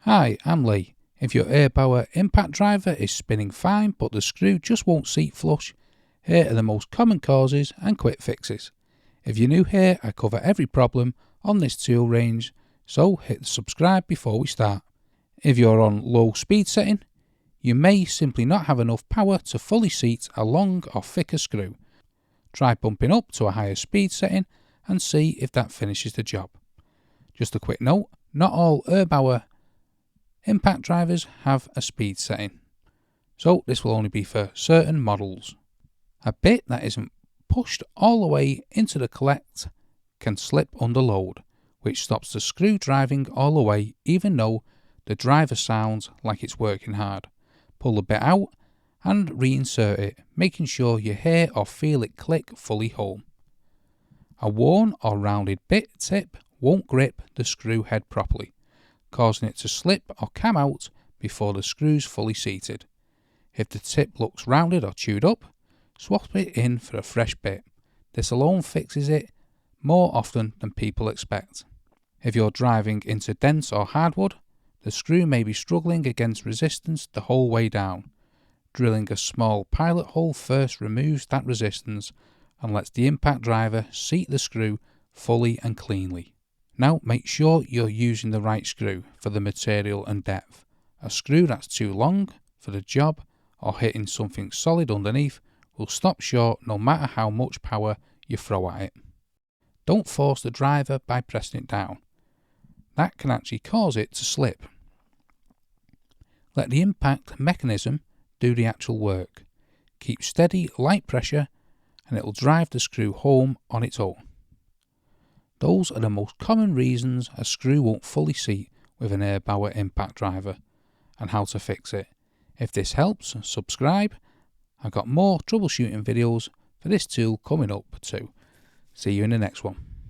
Hi, I'm Lee. If your Erbauer impact driver is spinning fine but the screw just won't seat flush, here are the most common causes and quick fixes. If you're new here, I cover every problem on this tool range, so hit the subscribe before we start. If you're on low speed setting, you may simply not have enough power to fully seat a long or thicker screw. Try bumping up to a higher speed setting and see if that finishes the job. Just a quick note, not all Erbauer impact drivers have a speed setting, so this will only be for certain models. A bit that isn't pushed all the way into the collect can slip under load, which stops the screw driving all the way even though the driver sounds like it's working hard. Pull the bit out and reinsert it, making sure you hear or feel it click fully home. A worn or rounded bit tip won't grip the screw head properly, causing it to slip or cam out before the screw's fully seated. If the tip looks rounded or chewed up, swap it in for a fresh bit. This alone fixes it more often than people expect. If you're driving into dense or hardwood, the screw may be struggling against resistance the whole way down. Drilling a small pilot hole first removes that resistance and lets the impact driver seat the screw fully and cleanly. Now make sure you're using the right screw for the material and depth. A screw that's too long for the job or hitting something solid underneath will stop short no matter how much power you throw at it. Don't force the driver by pressing it down. That can actually cause it to slip. Let the impact mechanism do the actual work. Keep steady, light pressure and it will drive the screw home on its own. Those are the most common reasons a screw won't fully seat with an Erbauer impact driver and how to fix it. If this helps, subscribe. I've got more troubleshooting videos for this tool coming up too. See you in the next one.